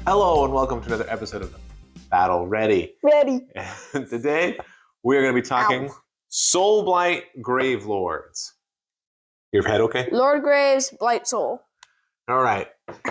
Hello and welcome to another episode of Battle Ready. Ready. And today we are going to be talking Soulblight Gravelords. Your head okay? Lord Graves, Blight Soul. All right.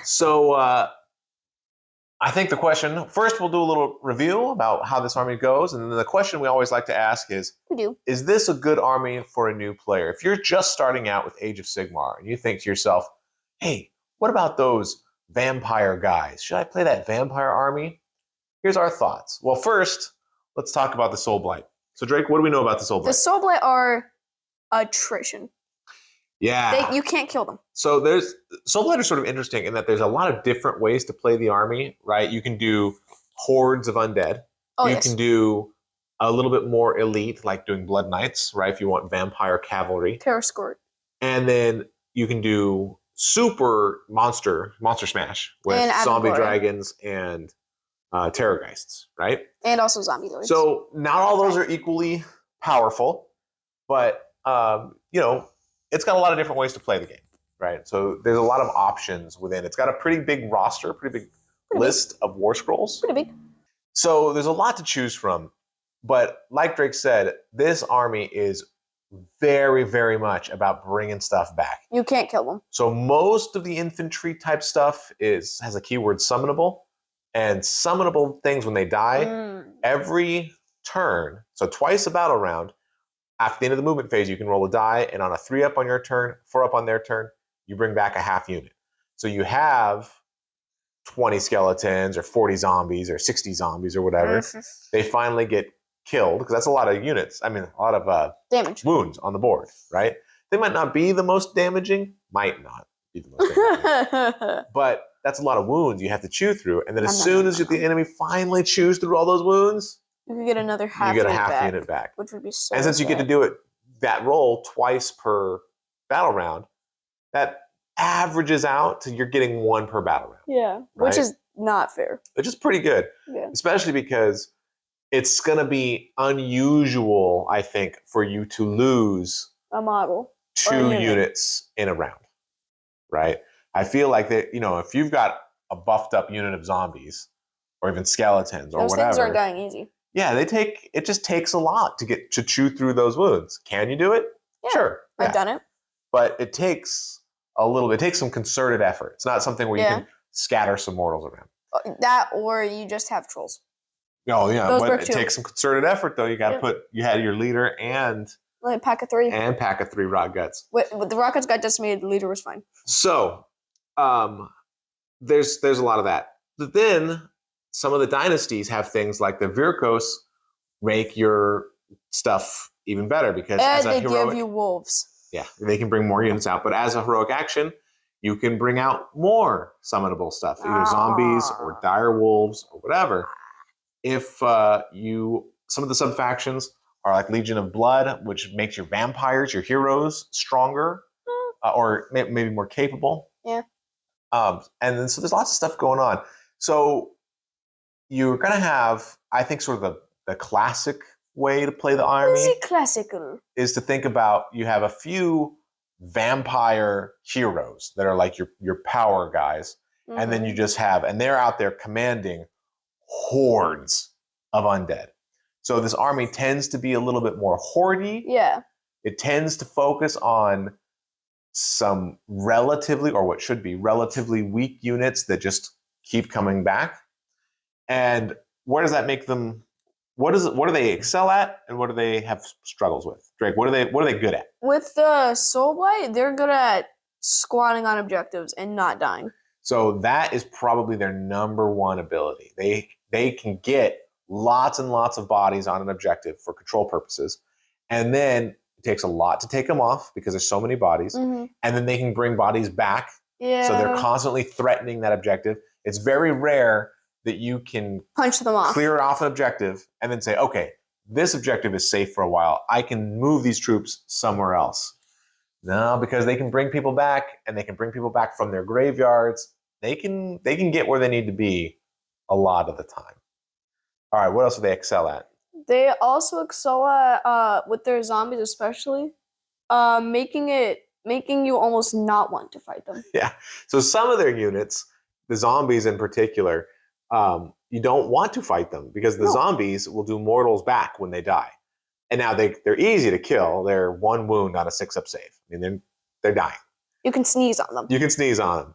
So I think the question, first we'll do a little review about how this army goes. And then the question we always like to ask is this a good army for a new player? If you're just starting out with Age of Sigmar and you think to yourself, hey, what about those vampire guys? Should I play that vampire army? Here's our thoughts. Well, first, let's talk about the Soulblight. So, Drake, what do we know about the Soulblight? The Soulblight are attrition. Yeah. You can't kill them. So Soulblight are sort of interesting in that there's a lot of different ways to play the army, right? You can do hordes of undead. You can do a little bit more elite, like doing Blood Knights, right? If you want vampire cavalry. Terror Squirt. And then you can do super monster smash with zombie dragons and terrorgeists, right? And also zombie lords. So not all those are equally powerful, but it's got a lot of different ways to play the game, right? So there's a lot of options within. It's got a pretty big roster, pretty big list of war scrolls. Pretty big. So there's a lot to choose from, but like Drake said, this army is very, very much about bringing stuff back. You can't kill them. So most of the infantry type stuff has a keyword summonable, and summonable things when they die, every turn, so twice a battle round, after the end of the movement phase, you can roll a die, and on a 3-up on your turn, 4-up on their turn, you bring back a half unit. So you have 20 skeletons or 40 zombies or 60 zombies or whatever. They finally get killed, because that's a lot of units. I mean, a lot of damage wounds on the board, right? They might not be the most damaging, but that's a lot of wounds you have to chew through. And then as soon as the enemy finally chews through all those wounds, you can get another half unit back. Which would be so And since you get to do it, that roll twice per battle round, that averages out to you're getting 1 per battle round. Yeah, right? Which is not fair. Which is pretty good, especially because it's going to be unusual, I think, for you to lose a model 2 units in a round, right? I feel like that, if you've got a buffed up unit of zombies or even skeletons or whatever, those things aren't dying easy. Yeah, it just takes a lot to chew through those wounds. Can you do it? Yeah, sure. I've done it. But it takes some concerted effort. It's not something where you can scatter some mortals around. That, or you just have trolls. Oh yeah, but it takes some concerted effort though. You got to you had your leader and pack of 3 rot guts. With the rot guts got decimated, the leader was fine. So, there's a lot of that. But then some of the dynasties have things like the Virkos make your stuff even better because they give you wolves. Yeah, they can bring more units out. But as a heroic action, you can bring out more summonable stuff, either zombies or dire wolves or whatever. If some of the sub-factions are like Legion of Blood, which makes your vampires, your heroes, stronger or maybe more capable. Yeah. And then so there's lots of stuff going on. So you're going to have, I think, sort of the classic way to play the army. Is it classical? Is to think about you have a few vampire heroes that are like your power guys. Mm-hmm. And then you just and they're out there commanding hordes of undead. So this army tends to be a little bit more horde-y. Yeah. It tends to focus on some relatively, or what should be relatively weak units that just keep coming back. And where does that make them? What do they excel at, and what do they have struggles with? Drake, what are they good at? With the Soulblight, they're good at squatting on objectives and not dying. So that is probably their number one ability. They can get lots and lots of bodies on an objective for control purposes, and then it takes a lot to take them off because there's so many bodies, and then they can bring bodies back. Yeah. So they're constantly threatening that objective. It's very rare that you can punch them off, clear off an objective, and then say, okay, this objective is safe for a while. I can move these troops somewhere else. No, because they can bring people back, and they can bring people back from their graveyards. They can get where they need to be a lot of the time. All right, what else do they excel at? They also excel at, with their zombies especially, making you almost not want to fight them. Yeah. So some of their units, the zombies in particular, you don't want to fight them because the zombies will do mortals back when they die. And now they're easy to kill. They're 1 wound on a 6-up save. I mean, they're dying. You can sneeze on them. You can sneeze on them.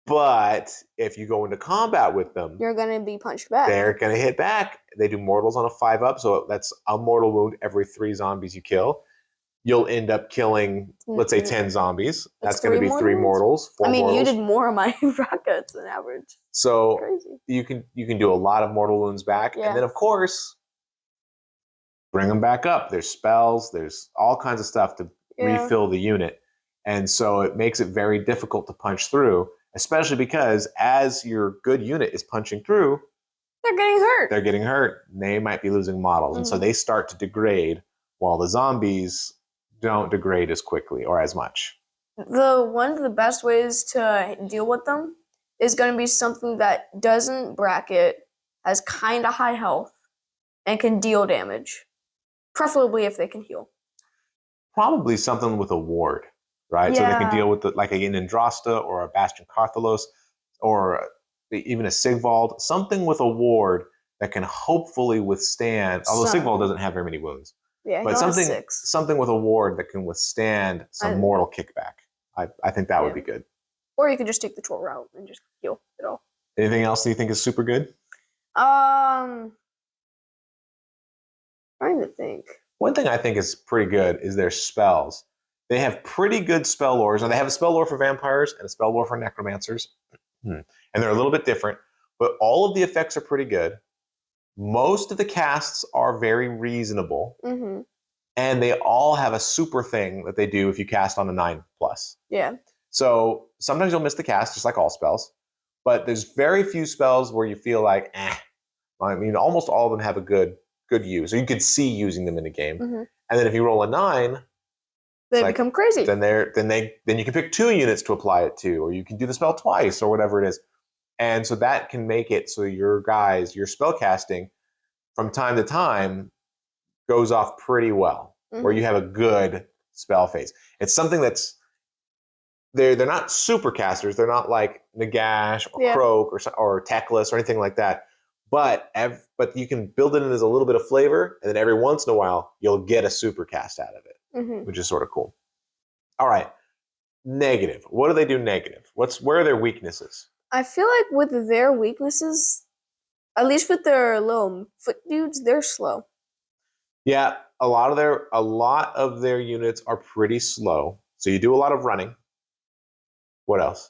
But if you go into combat with them, you're going to be punched back. They're going to hit back. They do mortals on a 5-up, so that's a mortal wound every 3 zombies you kill. You'll end up killing, let's say, 10 zombies. That's going to be 3 mortals. 4 mortals. You did more of my rockets than average. So crazy. You can do a lot of mortal wounds back. And then, of course, bring them back up. There's spells. There's all kinds of stuff to refill the unit. And so it makes it very difficult to punch through, especially because as your good unit is punching through, they're getting hurt. They're getting hurt. They might be losing models. And so they start to degrade while the zombies don't degrade as quickly or as much. One of the best ways to deal with them is going to be something that doesn't bracket, has kind of high health, and can deal damage. Preferably if they can heal. Probably something with a ward, right? So they can deal with like an Andrasta or a Bastion Carthalos or even a Sigvald. Something with a ward that can hopefully withstand, although Sigvald doesn't have very many wounds. Yeah, but something with a ward that can withstand some mortal kickback. I think that would be good. Or you could just take the troll route and just heal it all. Anything else that you think is super good? Trying to think. One thing I think is pretty good is their spells. They have pretty good spell lores. Now they have a spell lore for vampires and a spell lore for necromancers. And they're a little bit different, but all of the effects are pretty good. Most of the casts are very reasonable. And they all have a super thing that they do if you cast on a 9+. Yeah. So sometimes you'll miss the cast, just like all spells. But there's very few spells where you feel like, I mean, almost all of them have a good use. Or you could see using them in a game. And then if you roll a 9, they become crazy. Then you can pick 2 units to apply it to, or you can do the spell twice, or whatever it is. And so that can make it so your spell casting from time to time goes off pretty well, where you have a good spell phase. It's something that's they're not super casters. They're not like Nagash or Croak or Teclis or anything like that. But you can build it in as a little bit of flavor, and then every once in a while you'll get a super cast out of it, which is sort of cool. All right, negative. What do they do negative? Where are their weaknesses? I feel like with their weaknesses, at least with their little foot dudes, they're slow. Yeah, a lot of their units are pretty slow. So you do a lot of running. What else?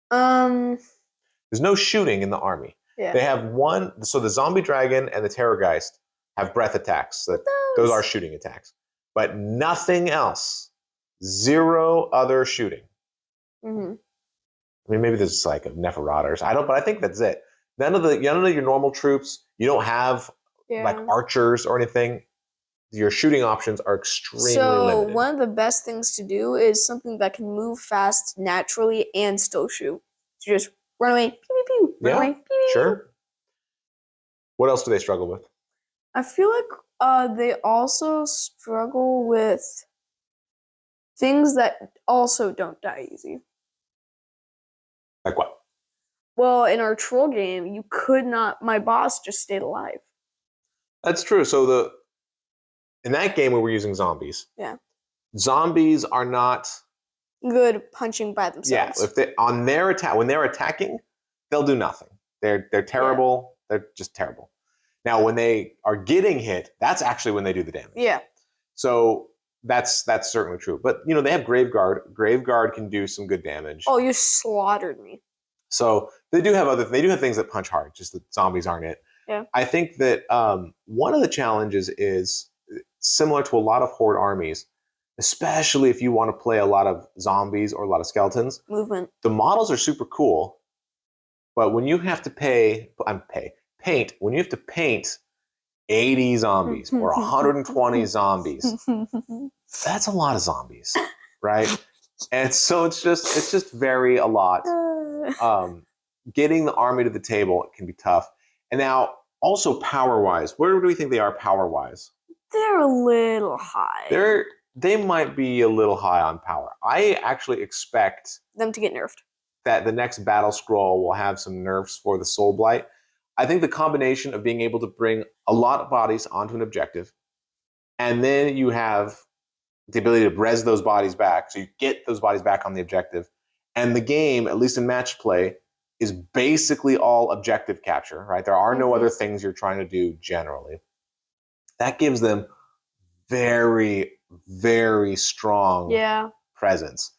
There's no shooting in the army. Yeah. They have so the zombie dragon and the Terrorgeist have breath attacks. Those are shooting attacks. But nothing else. 0 other shooting. I mean, maybe there's like a Neferators. But I think that's it. None of your normal troops. You don't have like archers or anything. Your shooting options are extremely limited. So one of the best things to do is something that can move fast naturally and still shoot. So just run away, pew pew pew. Run away, pew pew. Sure. What else do they struggle with? I feel like they also struggle with things that also don't die easy. Like what? Well, in our troll game, you could not. My boss just stayed alive. That's true. So in that game we were using zombies. Yeah. Zombies are not good punching by themselves. Yeah. If when they're attacking, they'll do nothing. They're terrible. Yeah. They're just terrible. Now, when they are getting hit, that's actually when they do the damage. Yeah. So that's certainly true. But they have Graveguard. Graveguard can do some good damage. Oh, you slaughtered me. So they do have things that punch hard. Just that zombies aren't it. Yeah. I think that one of the challenges is similar to a lot of horde armies, especially if you want to play a lot of zombies or a lot of skeletons. Movement. The models are super cool, but when you have to paint, when you have to paint 80 zombies or 120 zombies, that's a lot of zombies, right? And so it's just a lot. Getting the army to the table can be tough. And now, also power-wise, where do we think they are power-wise? They're a little high. They might be a little high on power. I actually expect them to get nerfed. that the next battle scroll will have some nerfs for the Soulblight. I think the combination of being able to bring a lot of bodies onto an objective, and then you have the ability to res those bodies back, so you get those bodies back on the objective, and the game, at least in match play, is basically all objective capture, right? There are no other things you're trying to do generally. That gives them very, very strong presence.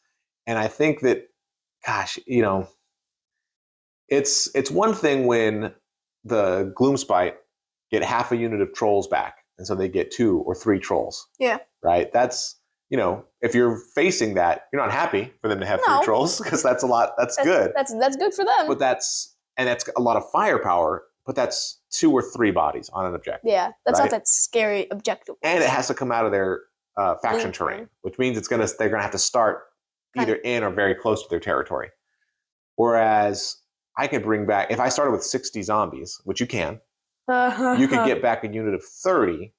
And I think that, gosh, it's one thing when the Gloomspite get half a unit of trolls back, and so they get 2 or 3 trolls. Yeah. Right? That's, if you're facing that, you're not happy for them to have 3 trolls, because that's a lot. That's good. That's good for them. But that's a lot of firepower, but that's 2 or 3 bodies on an objective. Yeah, that's not that scary objective. And it has to come out of their faction terrain, which means they're gonna have to start either in or very close to their territory. Whereas I could bring back, if I started with 60 zombies, which you can, you could get back a unit of 30,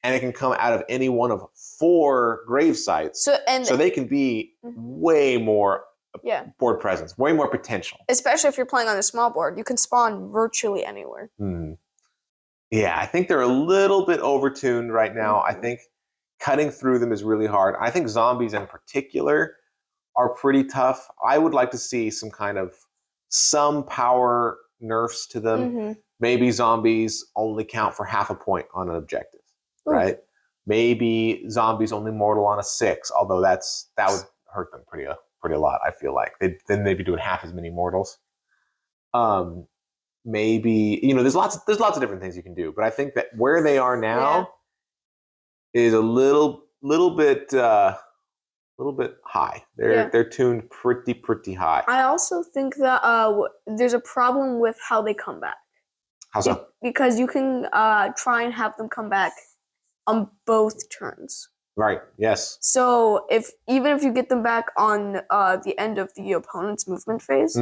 and it can come out of any one of 4 grave sites. So they can be way more board presence, way more potential. Especially if you're playing on a small board, you can spawn virtually anywhere. Yeah, I think they're a little bit overtuned right now. I think cutting through them is really hard. I think zombies in particular are pretty tough. I would like to see some power nerfs to them. Maybe zombies only count for half a point on an objective, right? Maybe zombies only mortal on a 6, although that would hurt them pretty a lot, I feel like. Then they'd be doing half as many mortals. Maybe, there's lots of different things you can do, but I think that where they are now is a little bit high. They're tuned pretty high. I also think that there's a problem with how they come back. How so? Because you can try and have them come back on both turns. Right. Yes. So even if you get them back on the end of the opponent's movement phase,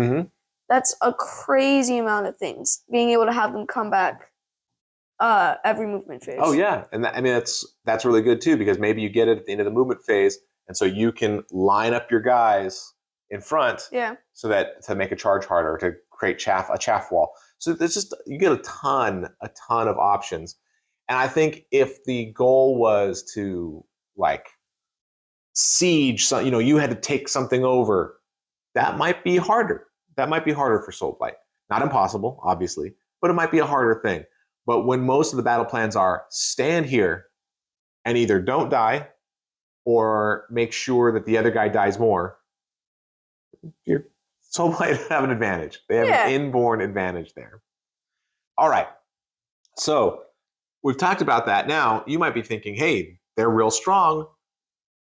that's a crazy amount of things. Being able to have them come back every movement phase. Oh yeah, and that's really good too, because maybe you get it at the end of the movement phase, and so you can line up your guys in front. Yeah. So that to make a charge harder, to create a chaff wall. So there's you get a ton of options, and I think if the goal was to siege, you had to take something over, that might be harder. That might be harder for Soulblight. Not impossible, obviously, but it might be a harder thing. But when most of the battle plans are stand here and either don't die or make sure that the other guy dies more, your Soulblight have an advantage. They have an inborn advantage there. All right. So we've talked about that. Now you might be thinking, hey, they're real strong.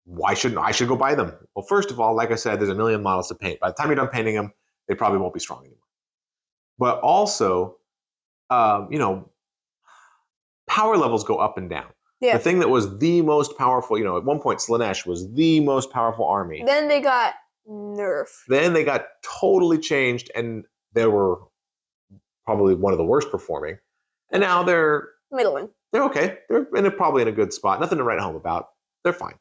Why shouldn't I go buy them? Well, first of all, like I said, there's a million models to paint. By the time you're done painting them, they probably won't be strong anymore. But also, power levels go up and down. Yeah. The thing that was the most powerful, at one point, Slaanesh was the most powerful army. Then they got nerfed. Then they got totally changed, and they were probably one of the worst performing. And now they're middling. They're okay. They're probably in a good spot. Nothing to write home about. They're fine.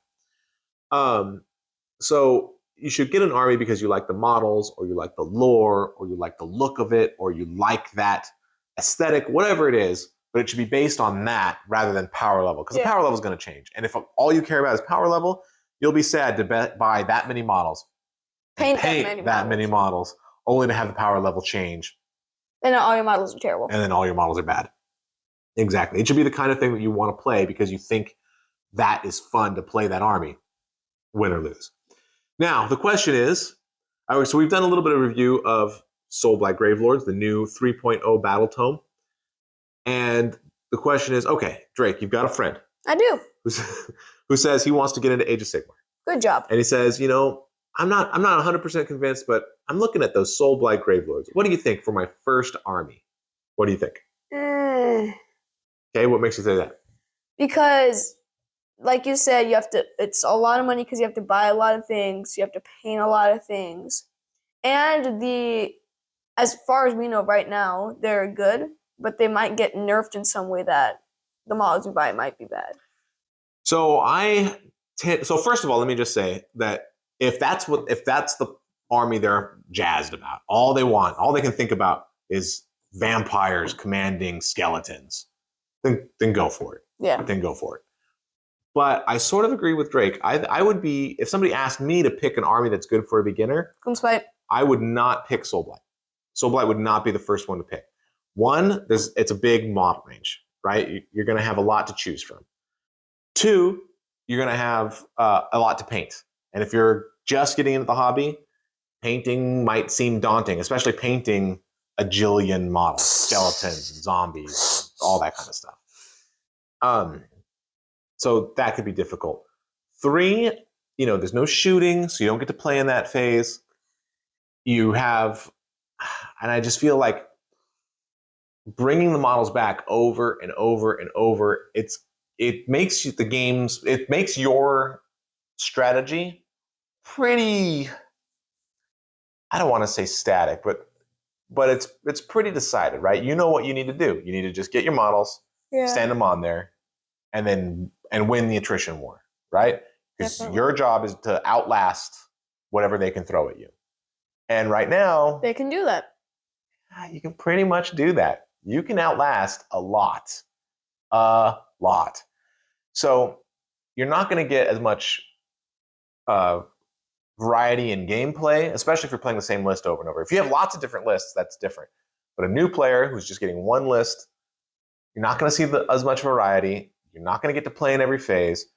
So you should get an army because you like the models, or you like the lore, or you like the look of it, or you like that aesthetic, whatever it is, but it should be based on that rather than power level, because the power level is going to change. And if all you care about is power level, you'll be sad to buy that many models, paint that many models, only to have the power level change. And then all your models are terrible. And then all your models are bad. Exactly. It should be the kind of thing that you want to play because you think that is fun to play that army, win or lose. Now, the question is, so we've done a little bit of review of Soulblight Gravelords, the new 3.0 battle tome. And the question is, okay, Drake, you've got a friend. I do. Who says he wants to get into Age of Sigmar. Good job. And he says, I'm not 100% convinced, but I'm looking at those Soulblight Gravelords. What do you think for my first army? What do you think? Okay, what makes you say that? Because, like you said, it's a lot of money because you have to buy a lot of things, you have to paint a lot of things. And as far as we know right now, they're good, but they might get nerfed in some way that the models you buy might be bad. So first of all, let me just say that if that's the army they're jazzed about. All they want, all they can think about is vampires commanding skeletons. Then go for it. Yeah. Then go for it. But I sort of agree with Drake. I would be, if somebody asked me to pick an army that's good for a beginner, I would not pick Soulblight. Soulblight would not be the first one to pick. One, it's a big model range, right? You're going to have a lot to choose from. Two, you're going to have a lot to paint. And if you're just getting into the hobby, painting might seem daunting, especially painting a jillion models, skeletons, zombies, all that kind of stuff. So that could be difficult. Three, there's no shooting, so you don't get to play in that phase. You have, and I just feel like bringing the models back over and over and over, it makes your strategy pretty, I don't want to say static, but it's pretty decided, right? You know what you need to do. You need to just get your models, stand them on there, and win the attrition war, right? Because your job is to outlast whatever they can throw at you. And right now, they can do that. You can pretty much do that. You can outlast a lot. A lot. So you're not going to get as much variety in gameplay, especially if you're playing the same list over and over. If you have lots of different lists, that's different. But a new player who's just getting one list, you're not going to see as much variety. You're not going to get to play in every phase.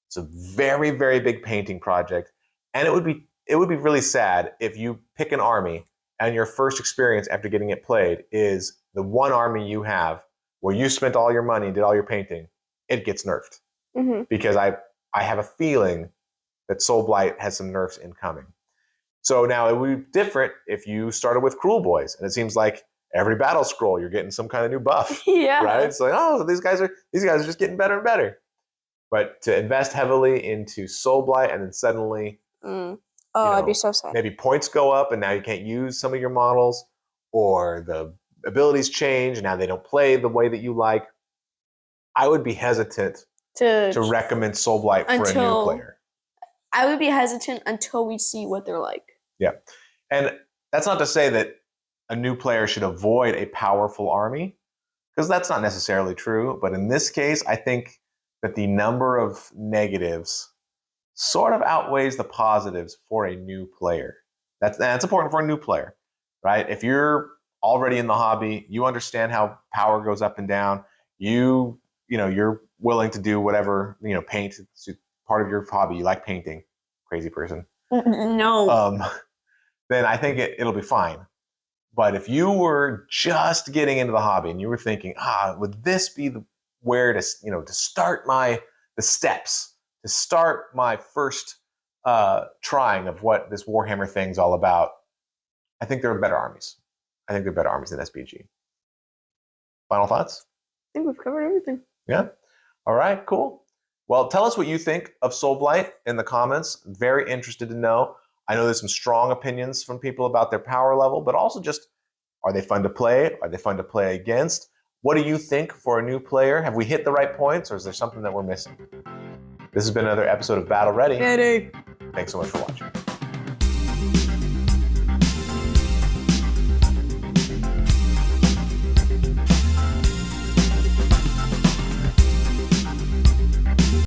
It's a very, very big painting project. And it would be really sad if you pick an army and your first experience after getting it played is the one army you have where you spent all your money and did all your painting, it gets nerfed. Mm-hmm. Because I have a feeling that Soulblight has some nerfs incoming. So now it would be different if you started with Cruel Boys, and it seems like every battle scroll you're getting some kind of new buff. Yeah. Right? It's like, oh, these guys are just getting better and better. But to invest heavily into Soulblight and then suddenly I'd be so sad. Maybe points go up and now you can't use some of your models, or the abilities change and now they don't play the way that you like. I would be hesitant to recommend Soulblight for a new player. I would be hesitant until we see what they're like. Yeah. And that's not to say that a new player should avoid a powerful army, because that's not necessarily true. But in this case, I think that the number of negatives sort of outweighs the positives for a new player. That's important for a new player, right? If you're already in the hobby, you understand how power goes up and down. You're willing to do whatever, paint. It's part of your hobby. You like painting, crazy person. No. Then I think it'll be fine. But if you were just getting into the hobby and you were thinking, would this be where to start the steps, to start my first trying of what this Warhammer thing's all about, I think there are better armies. I think there are better armies than SBG. Final thoughts? I think we've covered everything. Yeah? All right, cool. Well, tell us what you think of Soulblight in the comments. Very interested to know. I know there's some strong opinions from people about their power level, but also just, are they fun to play? Are they fun to play against? What do you think for a new player? Have we hit the right points, or is there something that we're missing? This has been another episode of Battle Ready. Ready. Thanks so much for watching.